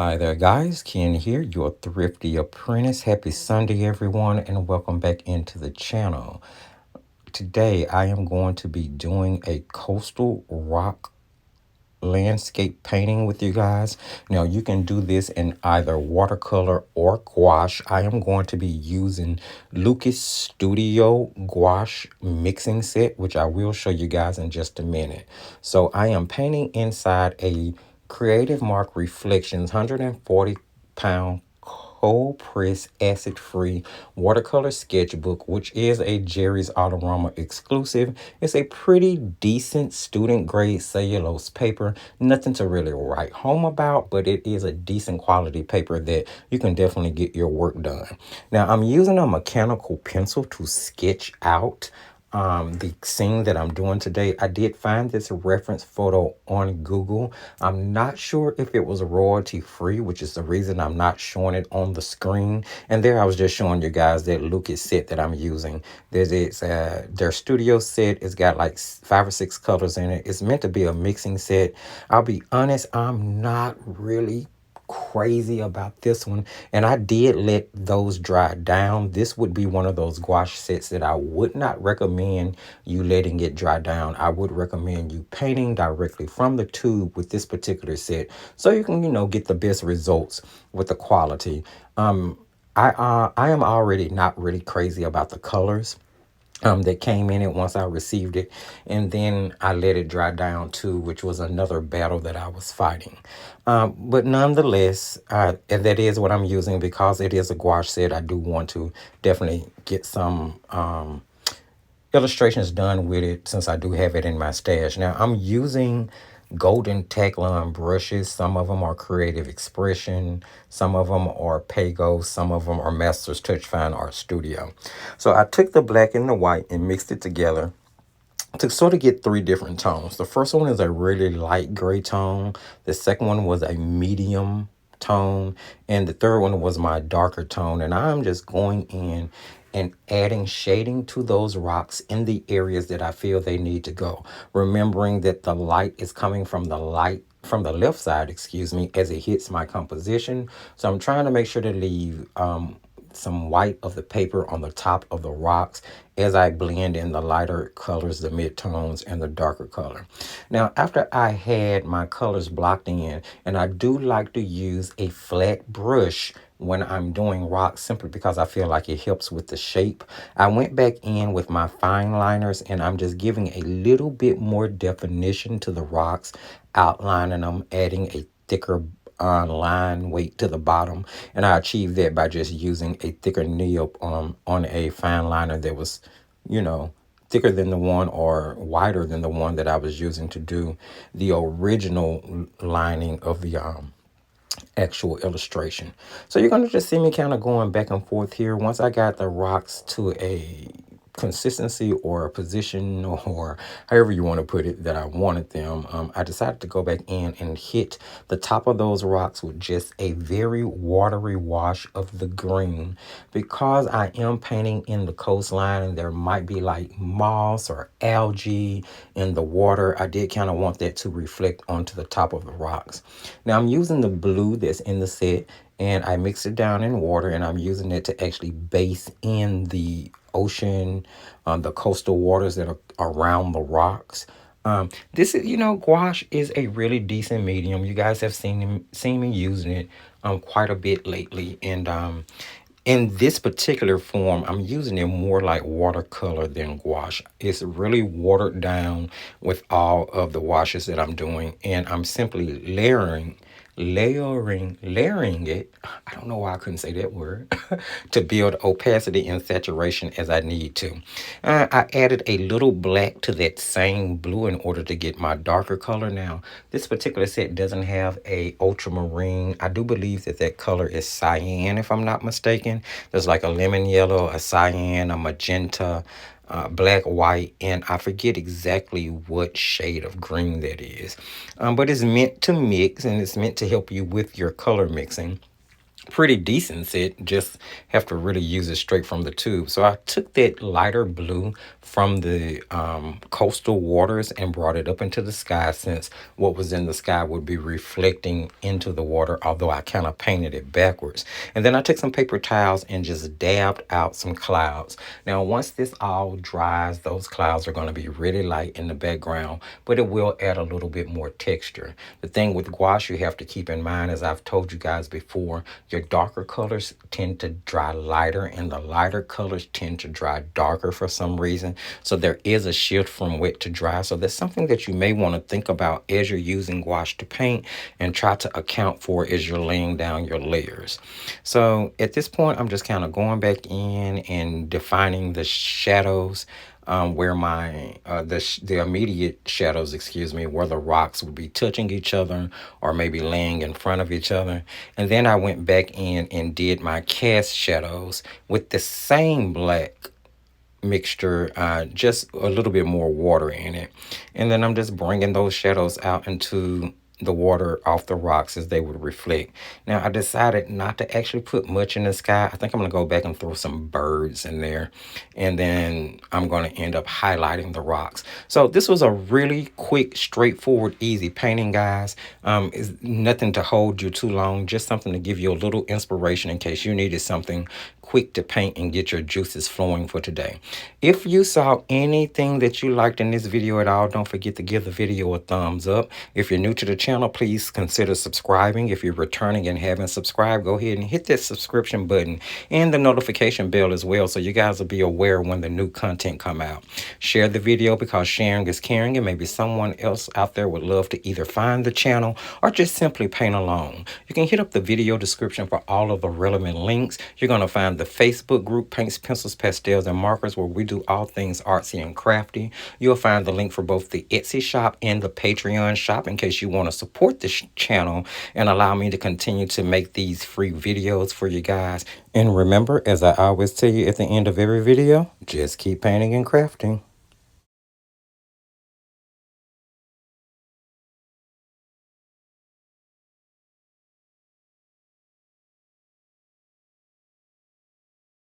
Hi there, guys. Ken here, your thrifty apprentice. Happy Sunday, everyone, and welcome back into the channel. Today, I am going to be doing a coastal rock landscape painting with you guys. Now, you can do this in either watercolor or gouache. I am going to be using Lucas Studio Gouache mixing set, which I will show you guys in just a minute. So I am painting inside a Creative Mark Reflections 140-pound cold press acid free watercolor sketchbook, which is a Jerry's Autorama exclusive. It's a pretty decent student grade cellulose paper, nothing to really write home about, but it is a decent quality paper that you can definitely get your work done. Now I'm using a mechanical pencil to sketch out the scene that I'm doing today. I did find this reference photo on Google. I'm not sure if it was royalty free, which is the reason I'm not showing it on the screen. And there I was just showing you guys that Lucas set that I'm using. Their studio set. It's got like 5 or 6 colors in it. It's meant to be a mixing set. I'll be honest, I'm not really crazy about this one, and I did let those dry down. This would be one of those gouache sets that I would not recommend you letting it dry down. I would recommend you painting directly from the tube with this particular set, so you can get the best results with the quality. I am already not really crazy about the colors that came in it once I received it, and then I let it dry down too, which was another battle that I was fighting. But nonetheless, and that is what I'm using because it is a gouache set. I do want to definitely get some illustrations done with it since I do have it in my stash. Now I'm using golden Teclon brushes. Some of them are Creative Expression, some of them are Pago, some of them are Masters Touch Fine Art Studio. So I took the black and the white and mixed it together to sort of get 3 different tones. The first one is a really light gray tone. The second one was a medium tone. And the third one was my darker tone. And I'm just going in and adding shading to those rocks in the areas that I feel they need to go. Remembering that the light is coming from the left side, excuse me, as it hits my composition. So I'm trying to make sure to leave some white of the paper on the top of the rocks as I blend in the lighter colors, the mid-tones, and the darker color. Now, after I had my colors blocked in, and I do like to use a flat brush when I'm doing rocks simply because I feel like it helps with the shape, I went back in with my fine liners and I'm just giving a little bit more definition to the rocks, outlining them, adding a thicker line weight to the bottom, and I achieved that by just using a thicker nib on a fine liner that was, thicker than the one or wider than the one that I was using to do the original lining of the actual illustration. So you're going to just see me kind of going back and forth here. Once I got the rocks to a consistency or a position or however you want to put it that I wanted them, I decided to go back in and hit the top of those rocks with just a very watery wash of the green. Because I am painting in the coastline and there might be like moss or algae in the water, I did kind of want that to reflect onto the top of the rocks. Now I'm using the blue that's in the set and I mix it down in water, and I'm using it to actually base in the ocean, the coastal waters that are around the rocks. This is, gouache is a really decent medium. You guys have seen me using it quite a bit lately, and in this particular form, I'm using it more like watercolor than gouache. It's really watered down with all of the washes that I'm doing, and I'm simply layering it. I don't know why I couldn't say that word to build opacity and saturation as I need to. I added a little black to that same blue in order to get my darker color. Now, this particular set doesn't have a ultramarine. I do believe that color is cyan, if I'm not mistaken. There's like a lemon yellow, a cyan, a magenta, black, white, and I forget exactly what shade of green that is. But it's meant to mix, and it's meant to help you with your color mixing. pretty decent set. Just have to really use it straight from the tube. So I took that lighter blue from the coastal waters and brought it up into the sky, since what was in the sky would be reflecting into the water, although I kind of painted it backwards. And then I took some paper towels and just dabbed out some clouds. Now once this all dries, those clouds are going to be really light in the background, but it will add a little bit more texture. The thing with gouache you have to keep in mind, as I've told you guys before, your darker colors tend to dry lighter and the lighter colors tend to dry darker for some reason. So there is a shift from wet to dry. So that's something that you may want to think about as you're using gouache to paint, and try to account for as you're laying down your layers. So at this point, I'm just kind of going back in and defining the shadows, where my the immediate shadows, excuse me, where the rocks would be touching each other or maybe laying in front of each other. And then I went back in and did my cast shadows with the same black mixture, just a little bit more water in it. And then I'm just bringing those shadows out into the water off the rocks as they would reflect. Now I decided not to actually put much in the sky. I think I'm going to go back and throw some birds in there, and then I'm going to end up highlighting the rocks. So this was a really quick, straightforward, easy painting, guys. It's nothing to hold you too long, just something to give you a little inspiration in case you needed something quick to paint and get your juices flowing for today. If you saw anything that you liked in this video at all, don't forget to give the video a thumbs up. If you're new to the channel, please consider subscribing. If you're returning and haven't subscribed, go ahead and hit that subscription button and the notification bell as well, so you guys will be aware when the new content come out. Share the video, because sharing is caring, and maybe someone else out there would love to either find the channel or just simply paint along. You can hit up the video description for all of the relevant links. You're going to find the Facebook group Paints, Pencils, Pastels, and Markers, where we do all things artsy and crafty. You'll find the link for both the Etsy shop and the Patreon shop in case you want to support this channel and allow me to continue to make these free videos for you guys. And remember, as I always tell you at the end of every video, just keep painting and crafting.